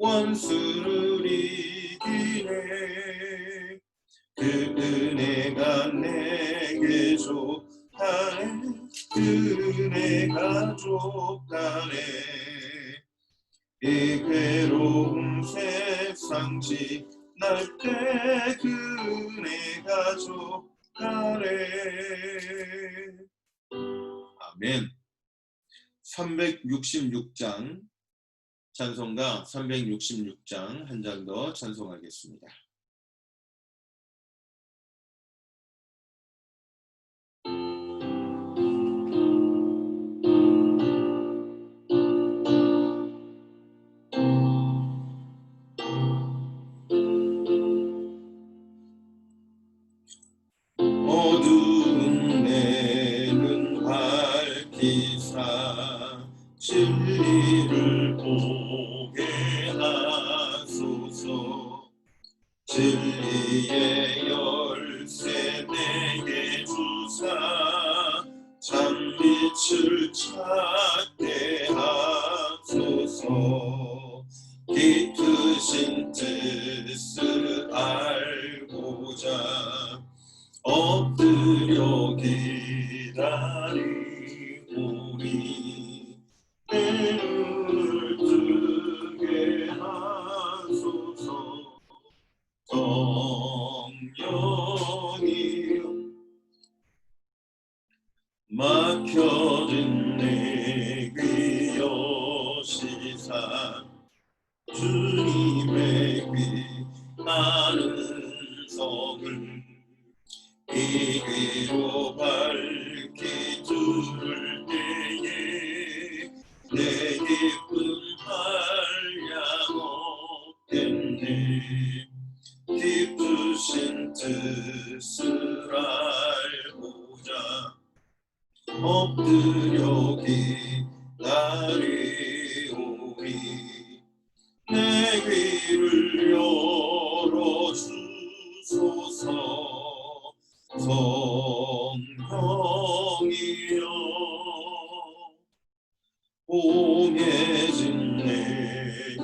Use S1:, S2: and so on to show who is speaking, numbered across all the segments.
S1: 원수를 이기네. 그 은혜가 내게 족하네. 그 은혜가 족하네. 이 괴로운 세상 지날 때 그 은혜가 족하네. 아멘. 366장 찬송가 366장 한 장 더 찬송하겠습니다. 어두운 내 눈 밝히사 진리를 보게 하소서. 진리의 열쇠 내게 주사 참빛을 찾게 하소서. 깊으신 뜻을 알고자 엎드려 기다리오니 내 눈을 뜨게 하소서. 성령이여 막혀진 내 귀 여시사 주님의 귀하는 성을 이 귀로 밝히 들을 때에 내 기쁨 한량 없겠네. 깊으신 뜻을 알고자 엎드려 기다리오니 내 귀를 열어주소서. 성령이여 옹해진 내 힘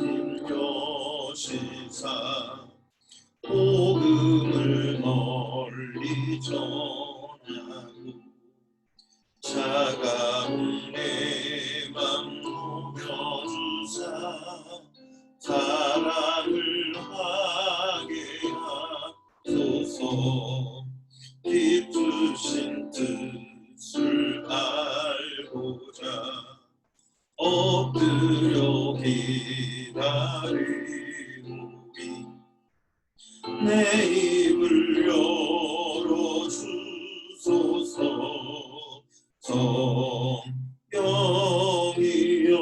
S1: 여시사 복음을 널리 전하고 차가운 내 맘 녹여주사 사랑을 하게 하소서. 깊으신 뜻을 알고자 엎드려 기다리오니 내 입을 열어주소서. 성령이여.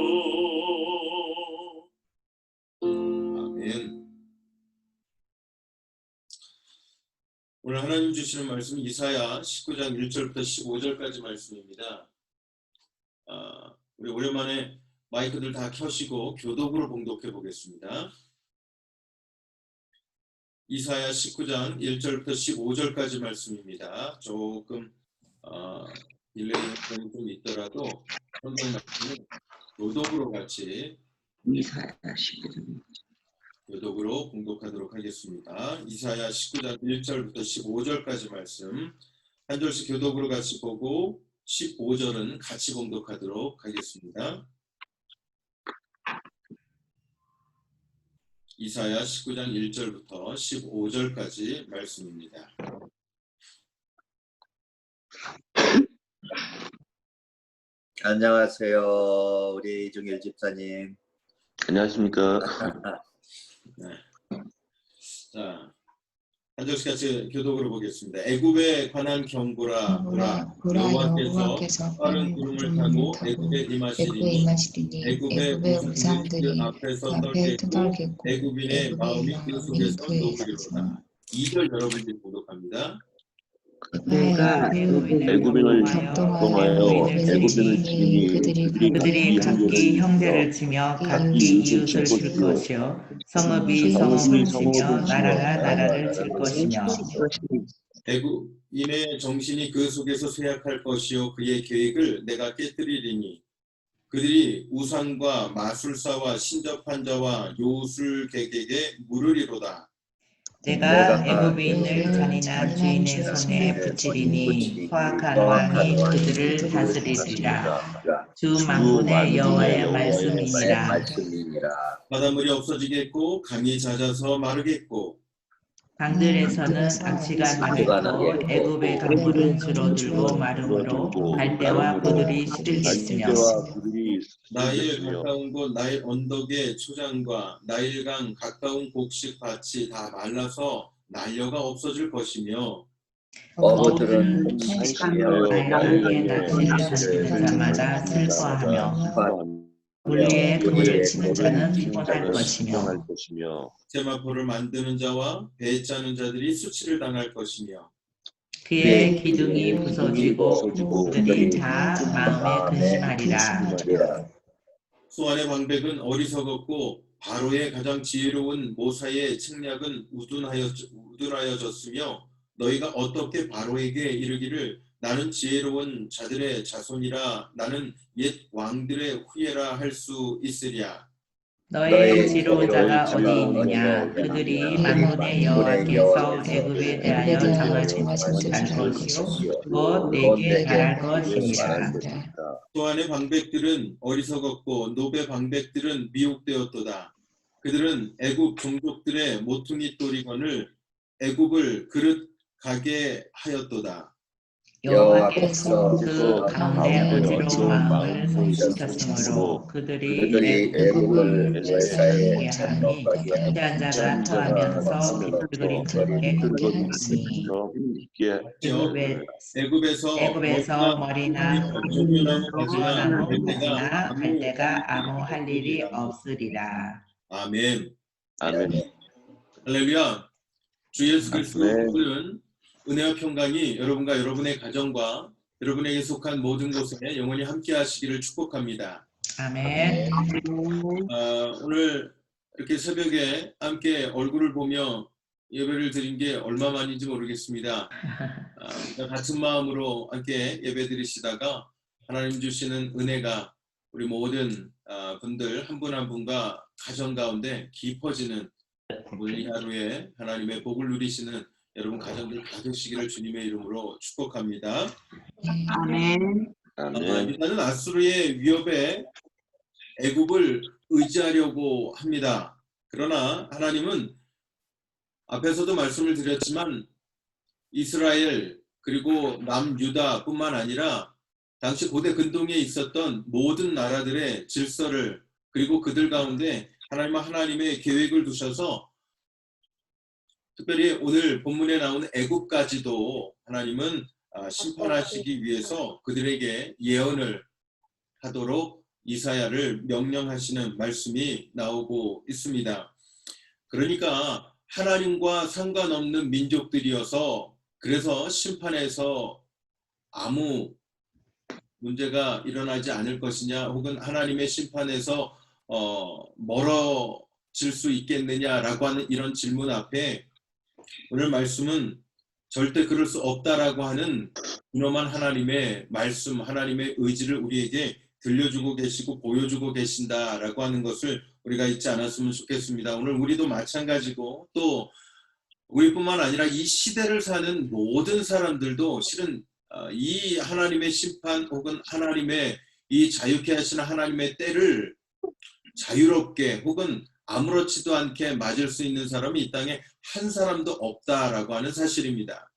S1: 아멘. 오늘 하나님 주시는 말씀은 이사야 19장 1절부터 15절까지 말씀입니다. 우리 오랜만에 마이크들 다 켜시고 교독으로 봉독해 보겠습니다. 이사야 19장 1절부터 15절까지 말씀입니다. 조금 딜레이가 좀 있더라도 성경 말씀을 교독으로 같이
S2: 이사야 19장
S1: 교독으로 봉독하도록 하겠습니다. 이사야 19장 1절부터 15절까지 말씀 한 절씩 교독으로 같이 보고 15절은 같이 봉독하도록 하겠습니다. 이사야 19장 1절부터 15절까지 말씀입니다.
S3: 안녕하세요. 우리 이중일 집사님.
S2: 안녕하십니까.
S1: 네. 자, 한 절씩 같이 교독으로 보겠습니다. 애굽에 관한 경고라. 여호와께서 빠른 구름을 타고 애굽에 임하시리니 애굽의 우상들이 앞에서 떨겠고 애굽인의 마음이 그 속에서 녹으리로다. 2절 여러분들이 교독합니다.
S2: 내가 애굽인을 경동하여 애굽인을 치니
S4: 그들이 각기 형제를 치며 각기 이웃을 칠 것이요 성읍이 성읍을 치며 나라가 나라를 칠 것이며
S1: 애굽인의 정신이 그 속에서 쇠약할 것이요 그의 계획을 내가 깨뜨리리니 그들이 우상과 마술사와 신접한 자와 요술객에게 물으리로다.
S4: 내가 애굽인을 잔인한 주인의 손에 붙이리니 포악한 왕이 그들을 다스리리라. 주 만군의 여호와의 말씀이니라.
S1: 바닷물이 없어지겠고 강이 잦아서 마르겠고
S4: 강들에서는 악취가 나겠고 애굽의 강물은 줄어들고 마름으로 갈대와 부들이 시들겠으며
S1: 나일 가까운 곳 나일 언덕의 초장과 나일강 가까운 곡식 밭이 다 말라서 난려가 없어질 것이며
S3: 어부들은
S4: 탄식하며 다양하게 낚시를 던지는 자마다 슬퍼하며 물리에 그물을 치는 자는 피곤할 것이며
S1: 세마포를 만드는 자와 배 짜는 자들이 수치를 당할 것이며
S4: 그의 기둥이 부서지고 그들이 다 마음에 근심하리라.
S1: 수완의 방백은 어리석었고 바로의 가장 지혜로운 모사의 책략은 우둔하여졌으며 너희가 어떻게 바로에게 이르기를 나는 지혜로운 자들의 자손이라 나는 옛 왕들의 후예라 할 수 있으랴.
S4: 너의 지혜로운 자가 어디 있느냐? 그들이 만군의 여호와께서 애굽에 대하여 정하신 것이요 곧 내게 말할 것이니라.
S1: 또한의 방백들은 어리석었고 노베 방백들은 미혹되었도다. 그들은 애굽 종족들의 모퉁이 또리건을 애굽을 그릇 가게 하였도다.
S4: 여호와께서 그 가운데 어지러운 마음을 성취하셨으므로 그들이 애굽을 멸살하게 하니 피한 자가 토하면서 깃들거린 틈에 함께 하니 애굽에서 머리나 거주나무 가지나 갈대가 아무 할 일이 없으리라.
S1: 아멘.
S2: 아멘.
S1: 할렐루야. 주 예수 그리스도는 은혜와 평강이 여러분과 여러분의 가정과 여러분에게 속한 모든 곳에 영원히 함께 하시기를 축복합니다.
S4: 아멘.
S1: 오늘 이렇게 새벽에 함께 얼굴을 보며 예배를 드린 게 얼마만인지 모르겠습니다. 같은 마음으로 함께 예배 드리시다가 하나님 주시는 은혜가 우리 모든 분들 한 분 한 분과 가정 가운데 깊어지는 오늘 이 하루에 하나님의 복을 누리시는 여러분 가정들 다 되시기를 주님의 이름으로 축복합니다.
S5: 아멘.
S1: 유다는 아수르의 위협에 애굽을 의지하려고 합니다. 그러나 하나님은 앞에서도 말씀을 드렸지만 이스라엘 그리고 남유다뿐만 아니라 당시 고대 근동에 있었던 모든 나라들의 질서를 그리고 그들 가운데 하나님의 계획을 두셔서 특별히 오늘 본문에 나오는 애굽까지도 하나님은 심판하시기 위해서 그들에게 예언을 하도록 이사야를 명령하시는 말씀이 나오고 있습니다. 그러니까 하나님과 상관없는 민족들이어서 그래서 심판에서 아무 문제가 일어나지 않을 것이냐 혹은 하나님의 심판에서 멀어질 수 있겠느냐라고 하는 이런 질문 앞에 오늘 말씀은 절대 그럴 수 없다라고 하는 분엄한 하나님의 말씀, 하나님의 의지를 우리에게 들려주고 계시고 보여주고 계신다라고 하는 것을 우리가 잊지 않았으면 좋겠습니다. 오늘 우리도 마찬가지고 또 우리뿐만 아니라 이 시대를 사는 모든 사람들도 실은 이 하나님의 심판 혹은 하나님의 이 자유케 하시는 하나님의 때를 자유롭게 혹은 아무렇지도 않게 맞을 수 있는 사람이 이 땅에 한 사람도 없다라고 하는 사실입니다.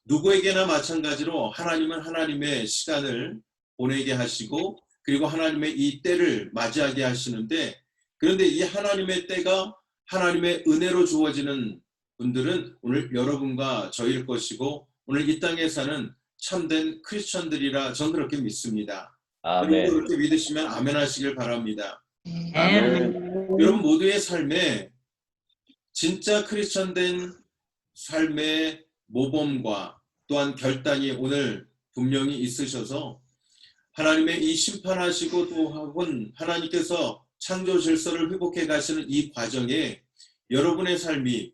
S1: 누구에게나 마찬가지로 하나님은 하나님의 시간을 보내게 하시고 그리고 하나님의 이 때를 맞이하게 하시는데 그런데 이 하나님의 때가 하나님의 은혜로 주어지는 분들은 오늘 여러분과 저일 것이고 오늘 이 땅에 사는 참된 크리스천들이라 저는 그렇게 믿습니다. 여러분도 그렇게 믿으시면 아멘 하시길 바랍니다.
S2: 아멘.
S1: 여러분 모두의 삶에 진짜 크리스천된 삶의 모범과 또한 결단이 오늘 분명히 있으셔서 하나님의 이 심판하시고 또 혹은 하나님께서 창조 질서를 회복해 가시는 이 과정에 여러분의 삶이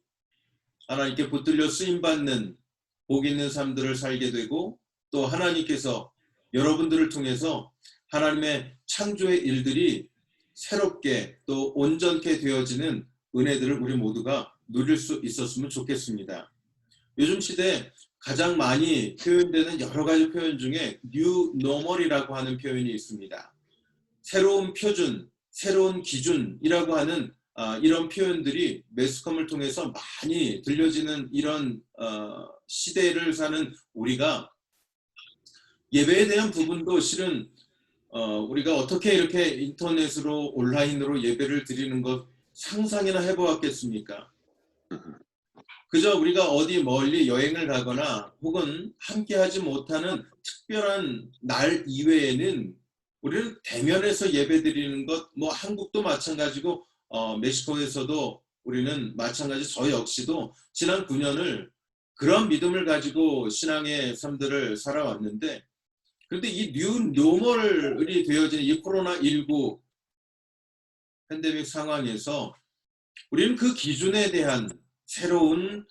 S1: 하나님께 붙들려 쓰임받는 복 있는 삶들을 살게 되고 또 하나님께서 여러분들을 통해서 하나님의 창조의 일들이 새롭게 또 온전케 되어지는 은혜들을 우리 모두가 누릴 수 있었으면 좋겠습니다. 요즘 시대에 가장 많이 표현되는 여러 가지 표현 중에 New Normal이라고 하는 표현이 있습니다. 새로운 표준, 새로운 기준이라고 하는 이런 표현들이 매스컴을 통해서 많이 들려지는 이런 시대를 사는 우리가 예배에 대한 부분도 실은 우리가 어떻게 이렇게 인터넷으로 온라인으로 예배를 드리는 것 상상이나 해보았겠습니까? 그저 우리가 어디 멀리 여행을 가거나 혹은 함께하지 못하는 특별한 날 이외에는 우리는 대면에서 예배 드리는 것, 뭐 한국도 마찬가지고 멕시코에서도 우리는 마찬가지 저 역시도 지난 9년을 그런 믿음을 가지고 신앙의 삶들을 살아왔는데 그런데 이 뉴 노멀이 되어진 이 코로나19 팬데믹 상황에서 우리는 그 기준에 대한 새로운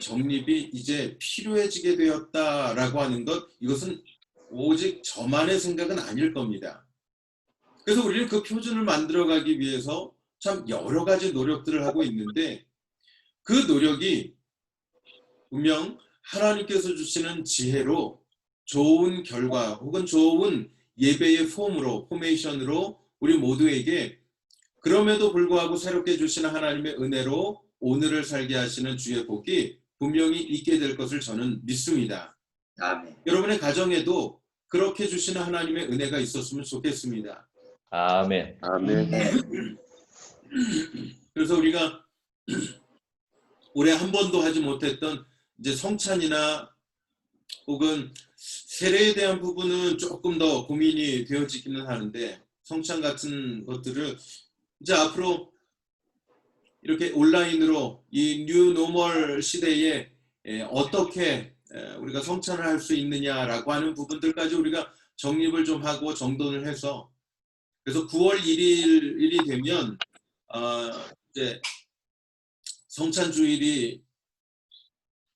S1: 정립이 이제 필요해지게 되었다라고 하는 것, 이것은 오직 저만의 생각은 아닐 겁니다. 그래서 우리는 그 표준을 만들어가기 위해서 참 여러 가지 노력들을 하고 있는데 그 노력이 분명 하나님께서 주시는 지혜로 좋은 결과 혹은 좋은 예배의 포메이션으로 우리 모두에게 그럼에도 불구하고 새롭게 주시는 하나님의 은혜로 오늘을 살게 하시는 주의 복이 분명히 있게 될 것을 저는 믿습니다.
S3: 아멘.
S1: 여러분의 가정에도 그렇게 주시는 하나님의 은혜가 있었으면 좋겠습니다.
S2: 아멘.
S3: 아멘.
S1: 그래서 우리가 올해 한 번도 하지 못했던 이제 성찬이나 혹은 세례에 대한 부분은 조금 더 고민이 되어지기는 하는데 성찬 같은 것들을 이제 앞으로 이렇게 온라인으로 이 뉴 노멀 시대에 어떻게 우리가 성찬을 할 수 있느냐라고 하는 부분들까지 우리가 정립을 좀 하고 정돈을 해서 그래서 9월 1일이 되면 이제 성찬주일이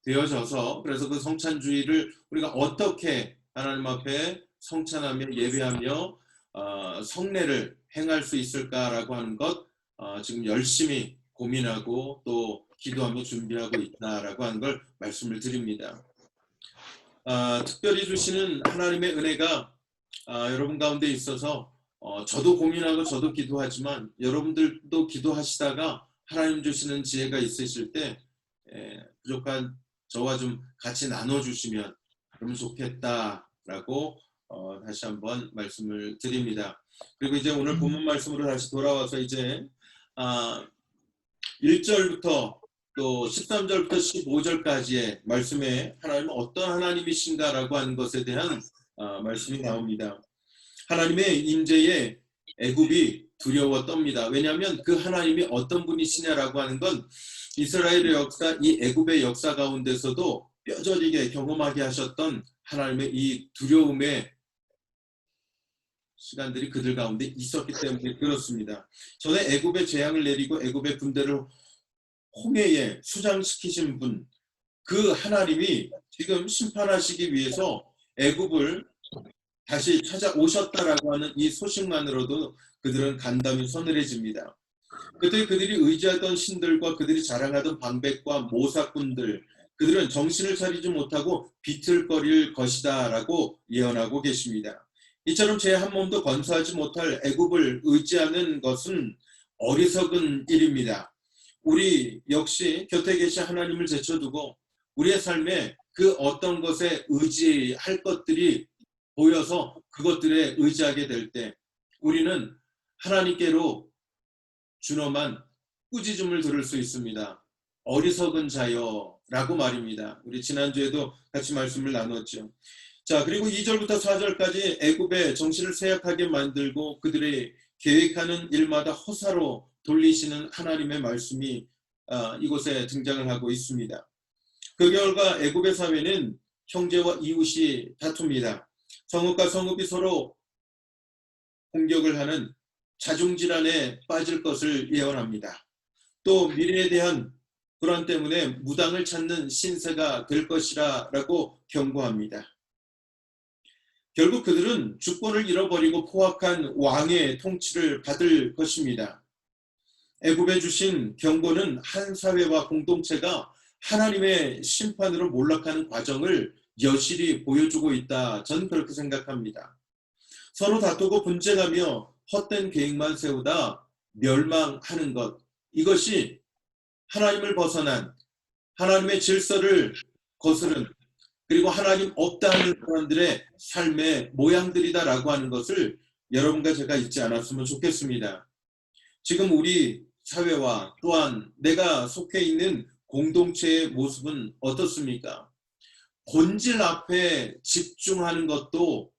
S1: 되어져서 그래서 그 성찬주일을 우리가 어떻게 하나님 앞에 성찬하며 예배하며 성례를 행할 수 있을까라고 하는 것 지금 열심히 고민하고 또 기도하며 준비하고 있다라고 하는 걸 말씀을 드립니다. 특별히 주시는 하나님의 은혜가 여러분 가운데 있어서 저도 고민하고 저도 기도하지만 여러분들도 기도하시다가 하나님 주시는 지혜가 있으실 때 부족한 저와 좀 같이 나눠주시면 그러면 좋겠다라고 다시 한번 말씀을 드립니다. 그리고 이제 오늘 본문 말씀으로 다시 돌아와서 이제 1절부터 또 13절부터 15절까지의 말씀에 하나님은 어떤 하나님이신가라고 하는 것에 대한 말씀이 나옵니다. 하나님의 임재에 애굽이 두려워 떱니다. 왜냐하면 그 하나님이 어떤 분이시냐라고 하는 건 이스라엘의 역사, 이 애굽의 역사 가운데서도 뼈저리게 경험하게 하셨던 하나님의 이 두려움의 시간들이 그들 가운데 있었기 때문에 그렇습니다. 전에 애굽의 재앙을 내리고 애굽의 군대를 홍해에 수장시키신 분, 그 하나님이 지금 심판하시기 위해서 애굽을 다시 찾아오셨다라고 하는 이 소식만으로도 그들은 간담이 서늘해집니다. 그때 그들이 의지하던 신들과 그들이 자랑하던 방백과 모사꾼들, 그들은 정신을 차리지 못하고 비틀거릴 것이다 라고 예언하고 계십니다. 이처럼 제 한 몸도 건수하지 못할 애굽을 의지하는 것은 어리석은 일입니다. 우리 역시 곁에 계신 하나님을 제쳐두고 우리의 삶에 그 어떤 것에 의지할 것들이 보여서 그것들에 의지하게 될 때 우리는 하나님께로 준엄한 꾸짖음을 들을 수 있습니다. 어리석은 자여 라고 말입니다. 우리 지난주에도 같이 말씀을 나눴죠. 자, 그리고 2절부터 4절까지 애굽의 정신을 쇠약하게 만들고 그들의 계획하는 일마다 허사로 돌리시는 하나님의 말씀이 이곳에 등장을 하고 있습니다. 그 결과 애굽의 사회는 형제와 이웃이 다툽니다. 성읍과 성읍이 서로 공격을 하는 자중질환에 빠질 것을 예언합니다. 또 미래에 대한 불안 때문에 무당을 찾는 신세가 될 것이라 라고 경고합니다. 결국 그들은 주권을 잃어버리고 포악한 왕의 통치를 받을 것입니다. 애굽에 주신 경고는 한 사회와 공동체가 하나님의 심판으로 몰락하는 과정을 여실히 보여주고 있다. 전 그렇게 생각합니다. 서로 다투고 분쟁하며 헛된 계획만 세우다 멸망하는 것, 이것이 하나님을 벗어난 하나님의 질서를 거스른 그리고 하나님 없다 하는 사람들의 삶의 모양들이다라고 하는 것을 여러분과 제가 잊지 않았으면 좋겠습니다. 지금 우리 사회와 또한 내가 속해 있는 공동체의 모습은 어떻습니까? 본질 앞에 집중하는 것도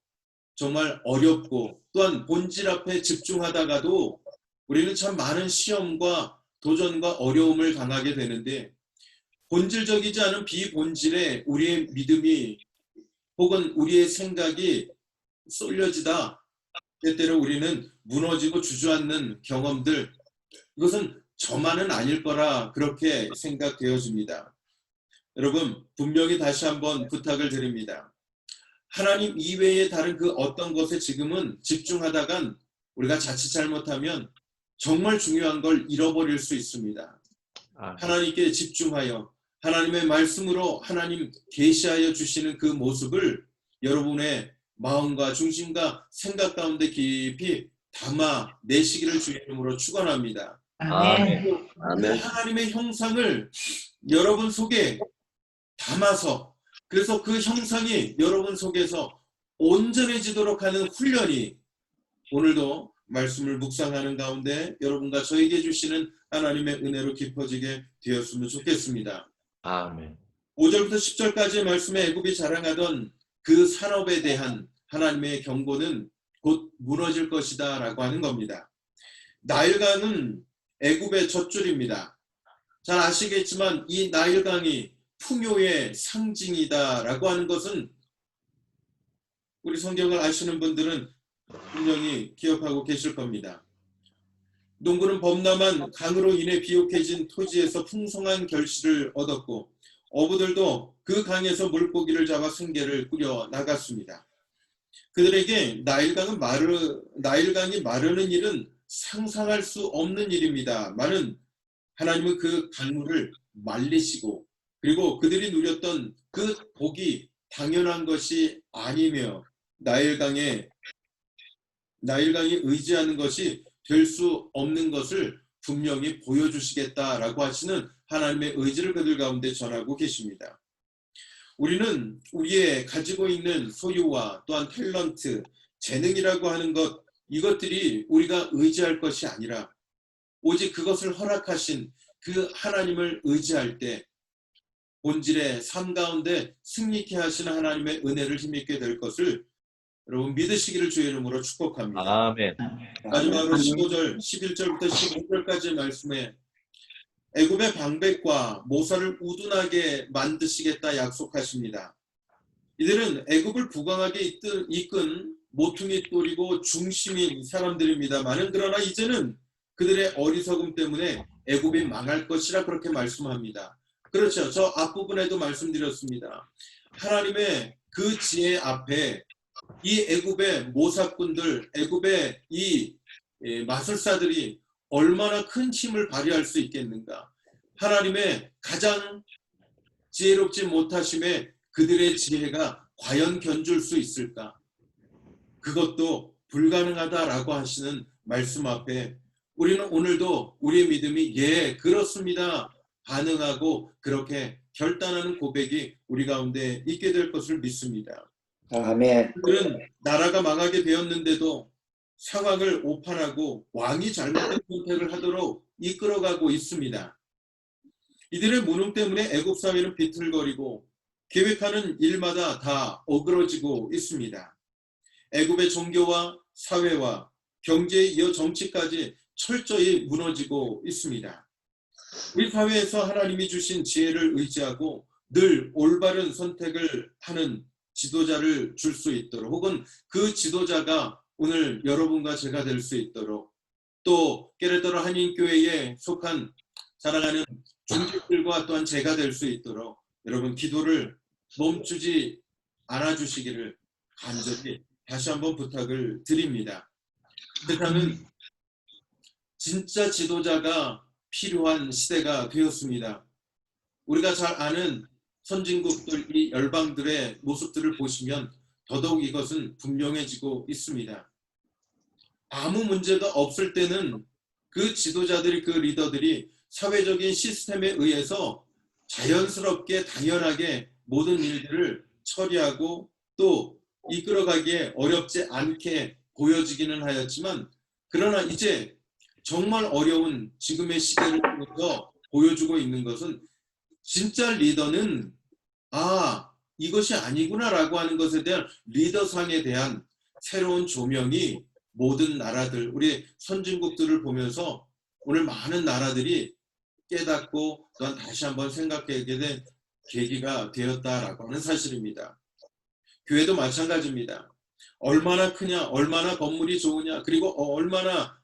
S1: 정말 어렵고 또한 본질 앞에 집중하다가도 우리는 참 많은 시험과 도전과 어려움을 당하게 되는데 본질적이지 않은 비본질에 우리의 믿음이 혹은 우리의 생각이 쏠려지다 때때로 우리는 무너지고 주저앉는 경험들, 이것은 저만은 아닐 거라 그렇게 생각되어집니다. 여러분, 분명히 다시 한번 부탁을 드립니다. 하나님 이외의 다른 그 어떤 것에 지금은 집중하다간 우리가 자칫 잘못하면 정말 중요한 걸 잃어버릴 수 있습니다. 하나님께 집중하여 하나님의 말씀으로 하나님 계시하여 주시는 그 모습을 여러분의 마음과 중심과 생각 가운데 깊이 담아 내시기를 주의 이름으로 축원합니다.
S4: 아멘.
S1: 그
S2: 아멘.
S1: 하나님의 형상을 여러분 속에 담아서 그래서 그 형상이 여러분 속에서 온전해지도록 하는 훈련이 오늘도 말씀을 묵상하는 가운데 여러분과 저에게 주시는 하나님의 은혜로 깊어지게 되었으면 좋겠습니다.
S2: 아멘.
S1: 5절부터 10절까지의 말씀에 애굽이 자랑하던 그 산업에 대한 하나님의 경고는 곧 무너질 것이다 라고 하는 겁니다. 나일강은 애굽의 젖줄입니다. 잘 아시겠지만 이 나일강이 풍요의 상징이다 라고 하는 것은 우리 성경을 아시는 분들은 분명히 기억하고 계실 겁니다. 농부는 범람한 강으로 인해 비옥해진 토지에서 풍성한 결실을 얻었고 어부들도 그 강에서 물고기를 잡아 생계를 꾸려 나갔습니다. 그들에게 나일강이 마르는 일은 상상할 수 없는 일입니다. 많은 하나님은 그 강물을 말리시고 그리고 그들이 누렸던 그 복이 당연한 것이 아니며 나일강이 의지하는 것이 될 수 없는 것을 분명히 보여주시겠다라고 하시는 하나님의 의지를 그들 가운데 전하고 계십니다. 우리는 우리의 가지고 있는 소유와 또한 탤런트, 재능이라고 하는 것, 이것들이 우리가 의지할 것이 아니라 오직 그것을 허락하신 그 하나님을 의지할 때 본질의 삶 가운데 승리케 하시는 하나님의 은혜를 힘입게 될 것을 여러분 믿으시기를 주의 이름으로 축복합니다.
S2: 아멘.
S1: 마지막으로 15절, 11절부터 15절까지의 말씀에 애굽의 방백과 모사를 우둔하게 만드시겠다 약속하십니다. 이들은 애굽을 부강하게 이끈 모퉁이 똘이고 중심인 사람들입니다만은 그러나 이제는 그들의 어리석음 때문에 애굽이 망할 것이라 그렇게 말씀합니다. 그렇죠. 저 앞부분에도 말씀드렸습니다. 하나님의 그 지혜 앞에 이 애굽의 모사꾼들, 애굽의 이 마술사들이 얼마나 큰 힘을 발휘할 수 있겠는가. 하나님의 가장 지혜롭지 못하심에 그들의 지혜가 과연 견줄 수 있을까? 그것도 불가능하다라고 하시는 말씀 앞에 우리는 오늘도 우리의 믿음이 예, 그렇습니다. 반응하고 그렇게 결단하는 고백이 우리 가운데 있게 될 것을 믿습니다.
S3: 아멘.
S1: 그들은 나라가 망하게 되었는데도 상황을 오판하고 왕이 잘못된 선택을 하도록 이끌어가고 있습니다. 이들의 무능 때문에 애굽 사회는 비틀거리고 계획하는 일마다 다 어그러지고 있습니다. 애굽의 종교와 사회와 경제에 이어 정치까지 철저히 무너지고 있습니다. 우리 사회에서 하나님이 주신 지혜를 의지하고 늘 올바른 선택을 하는 지도자를 줄 수 있도록 혹은 그 지도자가 오늘 여러분과 제가 될 수 있도록 또 깨레더러 한인교회에 속한 사랑하는 중직들과 또한 제가 될 수 있도록 여러분 기도를 멈추지 않아 주시기를 간절히 다시 한번 부탁을 드립니다. 세상은 진짜 지도자가 필요한 시대가 되었습니다. 우리가 잘 아는 선진국들, 이 열방들의 모습들을 보시면 더더욱 이것은 분명해지고 있습니다. 아무 문제가 없을 때는 그 지도자들이, 그 리더들이 사회적인 시스템에 의해서 자연스럽게 당연하게 모든 일들을 처리하고 또 이끌어가기에 어렵지 않게 보여지기는 하였지만, 그러나 이제 정말 어려운 지금의 시대를 통해서 보여주고 있는 것은 진짜 리더는 이것이 아니구나 라고 하는 것에 대한 리더상에 대한 새로운 조명이 모든 나라들, 우리 선진국들을 보면서 오늘 많은 나라들이 깨닫고 또한 다시 한번 생각하게 된 계기가 되었다라고 하는 사실입니다. 교회도 마찬가지입니다. 얼마나 크냐, 얼마나 건물이 좋으냐, 그리고 얼마나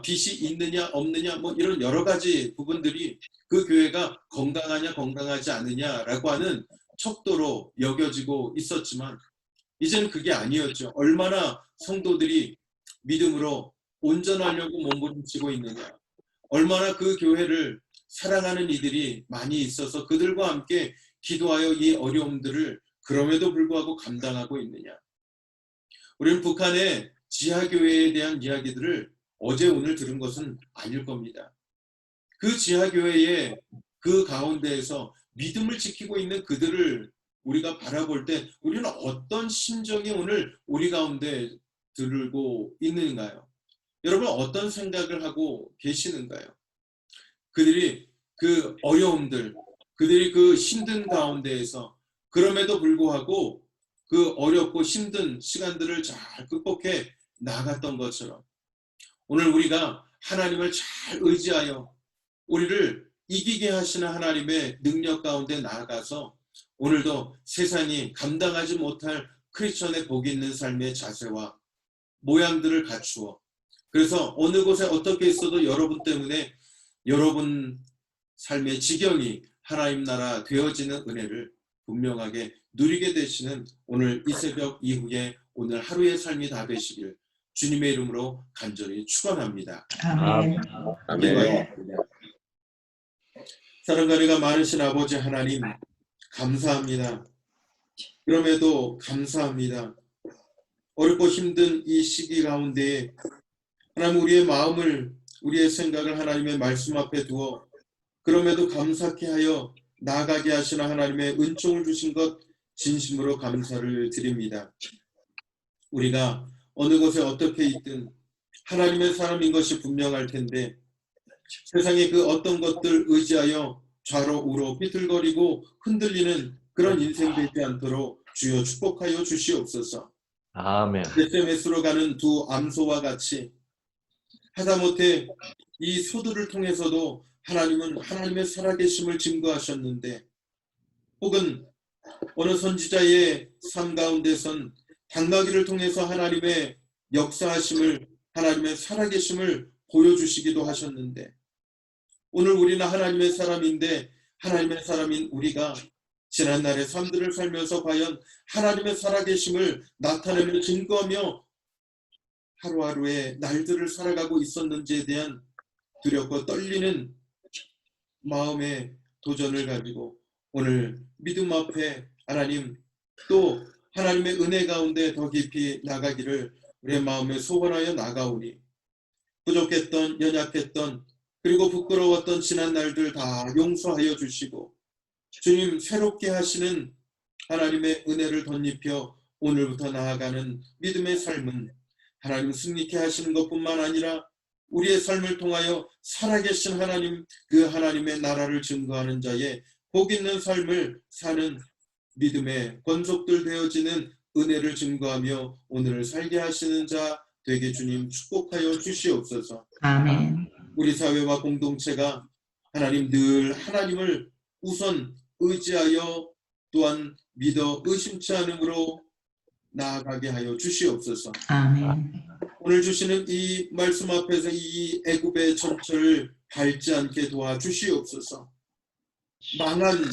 S1: 빚이 있느냐 없느냐, 뭐 이런 여러 가지 부분들이 그 교회가 건강하냐 건강하지 않느냐라고 하는 척도로 여겨지고 있었지만, 이제는 그게 아니었죠. 얼마나 성도들이 믿음으로 온전하려고 몸부림치고 있느냐, 얼마나 그 교회를 사랑하는 이들이 많이 있어서 그들과 함께 기도하여 이 어려움들을 그럼에도 불구하고 감당하고 있느냐. 우리는 북한의 지하교회에 대한 이야기들을 어제 오늘 들은 것은 아닐 겁니다. 그 지하교회의 그 가운데에서 믿음을 지키고 있는 그들을 우리가 바라볼 때 우리는 어떤 심정이 오늘 우리 가운데 들고 있는가요? 여러분 어떤 생각을 하고 계시는가요? 그들이 그 어려움들, 그들이 그 힘든 가운데에서 그럼에도 불구하고 그 어렵고 힘든 시간들을 잘 극복해 나갔던 것처럼, 오늘 우리가 하나님을 잘 의지하여 우리를 이기게 하시는 하나님의 능력 가운데 나아가서 오늘도 세상이 감당하지 못할 크리스천의 복 있는 삶의 자세와 모양들을 갖추어, 그래서 어느 곳에 어떻게 있어도 여러분 때문에 여러분 삶의 지경이 하나님 나라 되어지는 은혜를 분명하게 누리게 되시는 오늘 이 새벽 이후에 오늘 하루의 삶이 다 되시길 주님의 이름으로 간절히 축원합니다.
S4: 아멘.
S2: 아멘.
S1: 사랑과 은혜가 많으신 아버지 하나님, 감사합니다. 그럼에도 감사합니다. 어렵고 힘든 이 시기 가운데 하나님 우리의 마음을, 우리의 생각을 하나님의 말씀 앞에 두어 그럼에도 감사케 하여 나아가게 하시는 하나님의 은총을 주신 것 진심으로 감사를 드립니다. 우리가 어느 곳에 어떻게 있든 하나님의 사람인 것이 분명할 텐데 세상의 그 어떤 것들 의지하여 좌로 우로 비틀거리고 흔들리는 그런 인생 되지 않도록 주여 축복하여 주시옵소서.
S2: 아멘.
S1: 베세메스로 가는 두 암소와 같이 하다못해 이 소들을 통해서도 하나님은 하나님의 살아계심을 증거하셨는데, 혹은 어느 선지자의 삶 가운데선 당나귀를 통해서 하나님의 역사하심을, 하나님의 살아계심을 보여주시기도 하셨는데, 오늘 우리는 하나님의 사람인데 하나님의 사람인 우리가 지난날의 삶들을 살면서 과연 하나님의 살아계심을 나타내며 증거하며 하루하루의 날들을 살아가고 있었는지에 대한 두렵고 떨리는 마음의 도전을 가지고 오늘 믿음 앞에 하나님, 또 하나님의 은혜 가운데 더 깊이 나가기를 우리의 마음에 소원하여 나가오니, 부족했던, 연약했던, 그리고 부끄러웠던 지난 날들 다 용서하여 주시고 주님 새롭게 하시는 하나님의 은혜를 덧입혀 오늘부터 나아가는 믿음의 삶은 하나님 승리케 하시는 것뿐만 아니라 우리의 삶을 통하여 살아계신 하나님, 그 하나님의 나라를 증거하는 자의 복 있는 삶을 사는 믿음의 권속들 되어지는 은혜를 증거하며 오늘을 살게 하시는 자 되게 주님 축복하여 주시옵소서.
S4: 아멘.
S1: 우리 사회와 공동체가 하나님 늘 하나님을 우선 의지하여 또한 믿어 의심치 않음으로 나아가게 하여 주시옵소서.
S4: 아멘.
S1: 오늘 주시는 이 말씀 앞에서 이 애굽의 전철을 밟지 않게 도와주시옵소서. 망한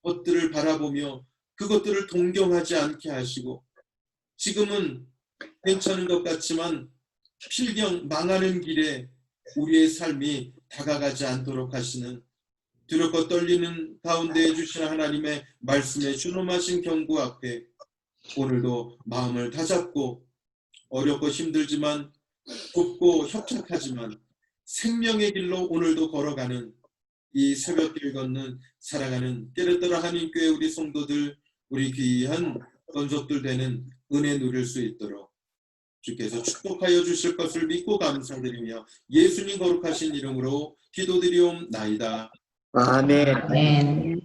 S1: 것들을 바라보며 그것들을 동경하지 않게 하시고, 지금은 괜찮은 것 같지만 필경 망하는 길에 우리의 삶이 다가가지 않도록 하시는 두렵고 떨리는 가운데 주신 하나님의 말씀에 준엄하신 경고 앞에 오늘도 마음을 다잡고 어렵고 힘들지만 좁고 협착하지만 생명의 길로 오늘도 걸어가는 이 새벽길 걷는 사랑하는 깨르떠라 하나님교회 우리 성도들, 우리 귀한 건속들 되는 은혜 누릴 수 있도록 주께서 축복하여 주실 것을 믿고 감사드리며 예수님 거룩하신 이름으로 기도드리옵나이다.
S3: 아멘.
S4: 아멘.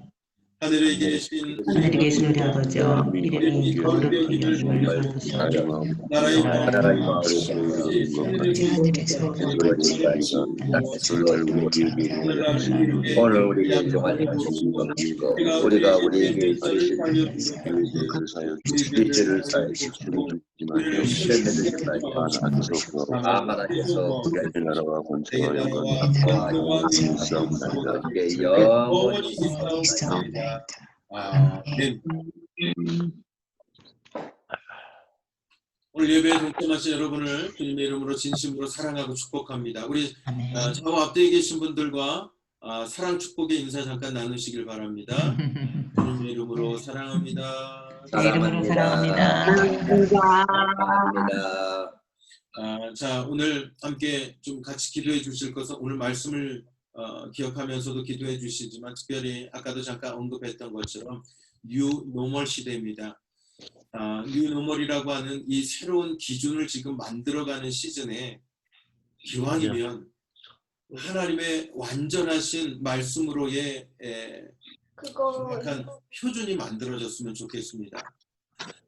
S1: 하늘에 계신
S4: 하늘에 계신 우리 아버지, 이름이 거룩히 여김을 받으시옵소서.
S1: 나라의
S3: 나라의
S1: 마음을
S4: 어찌 하늘에서
S3: 오늘 우리에게 일용할 것을 주시고 우리가 우리에게 지으신 죄를 사하시고 우리를 시험에 드시지 말고 다만 하셔서
S6: 나라와 권세와 영광과
S3: 우리의 영원히
S4: 있사옵나이다.
S1: 아멘. 오늘 예배에 동참하신 여러분을 주님의 이름으로 진심으로 사랑하고 축복합니다. 우리
S4: 아멘.
S1: 좌우 앞뒤에 계신 분들과 사랑 축복의 인사 잠깐 나누시길 바랍니다. 주님의 이름으로 사랑합니다.
S4: 내 이름으로 사랑합니다.
S3: 사랑합니다.
S1: 자, 오늘 함께 좀 같이 기도해 주실 것은 오늘 말씀을 기억하면서도 기도해 주시지만 특별히 아까도 잠깐 언급했던 것처럼 뉴 노멀 시대입니다. 뉴 노멀이라고 하는 이 새로운 기준을 지금 만들어가는 시즌에 기왕이면 하나님의 완전하신 말씀으로의 약간 표준이 만들어졌으면 좋겠습니다.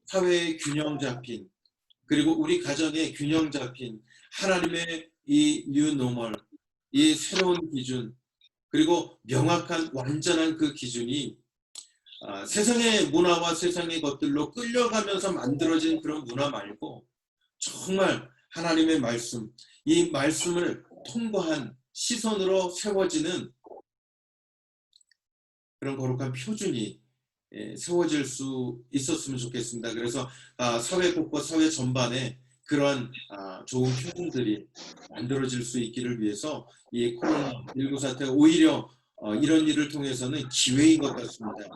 S1: 사회의 균형 잡힌 그리고 우리 가정의 균형 잡힌 하나님의 이 뉴 노멀, 이 새로운 기준 그리고 명확한 완전한 그 기준이 세상의 문화와 세상의 것들로 끌려가면서 만들어진 그런 문화 말고 정말 하나님의 말씀, 이 말씀을 통과한 시선으로 세워지는 그런 거룩한 표준이 세워질 수 있었으면 좋겠습니다. 그래서 사회 곳곳, 사회 전반에 그러한 좋은 표준들이 만들어질 수 있기를 위해서 이 코로나19 사태가 오히려 이런 일을 통해서는 기회인 것 같습니다.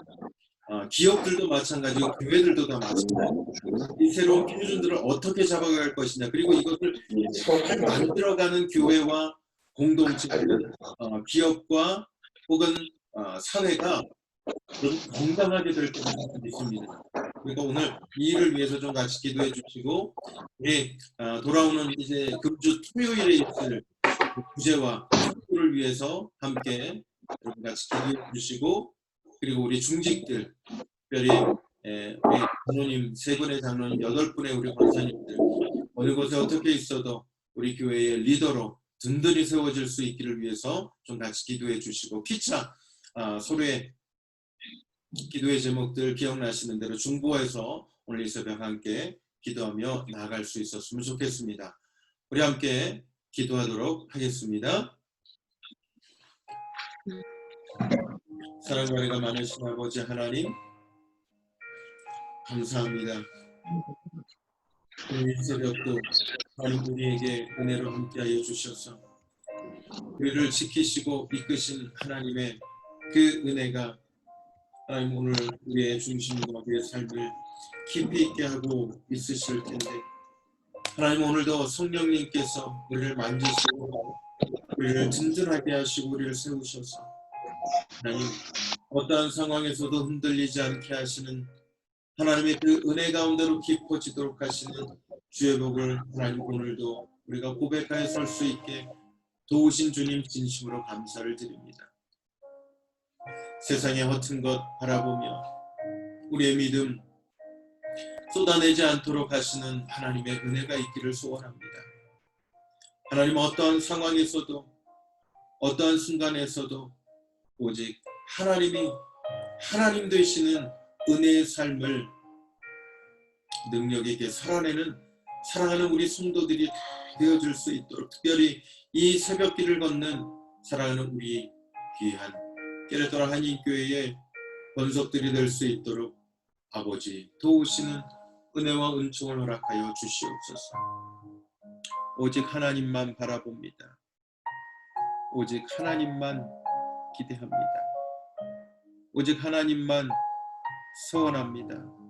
S1: 기업들도 마찬가지고 교회들도 다 마찬가지고 이 새로운 표준들을 어떻게 잡아갈 것이냐 그리고 이것을 잘 만들어가는 교회와 공동체, 기업과 혹은 사회가 좀 건강하게 될 것을 믿습니다. 그러니까 오늘 이 일을 위해서 좀 같이 기도해 주시고 우리 돌아오는 이제 금주 토요일에 있을 주제와 축구를 위해서 함께 여러분 같이 기도해 주시고 그리고 우리 중직들 특별히 우리 장로님 3분의 장로님 8분의 우리 권사님들 어느 곳에 어떻게 있어도 우리 교회의 리더로 든든히 세워질 수 있기를 위해서 좀 같이 기도해 주시고 피차 서로의 기도의 제목들 기억나시는 대로 중보해서 오늘 이 새벽 함께 기도하며 나아갈 수 있었으면 좋겠습니다. 우리 함께 기도하도록 하겠습니다. 사랑과 은혜가 많으신 아버지 하나님 감사합니다. 오늘 이 새벽도 하나님 우리에게 은혜로 함께하여 주셔서 우리를 지키시고 이끄신 하나님의 그 은혜가 하나님 오늘 우리의 중심과 우리의 삶을 깊이 있게 하고 있으실 텐데 하나님 오늘도 성령님께서 우리를 만지시고 우리를 든든하게 하시고 우리를 세우셔서 하나님 어떠한 상황에서도 흔들리지 않게 하시는 하나님의 그 은혜 가운데로 깊어지도록 하시는 주의 복을 하나님 오늘도 우리가 고백하여 설 수 있게 도우신 주님 진심으로 감사를 드립니다. 세상의 허튼 것 바라보며 우리의 믿음 쏟아내지 않도록 하시는 하나님의 은혜가 있기를 소원합니다. 하나님 어떠한 상황에서도 어떠한 순간에서도 오직 하나님이 하나님 되시는 은혜의 삶을 능력 있게 살아내는 사랑하는 우리 성도들이 다 되어줄 수 있도록 특별히 이 새벽길을 걷는 사랑하는 우리 귀한 깨르떠라 한인교회의 권속들이 될 수 있도록 아버지 도우시는 은혜와 은총을 허락하여 주시옵소서. 오직 하나님만 바라봅니다. 오직 하나님만 기대합니다. 오직 하나님만 소원합니다.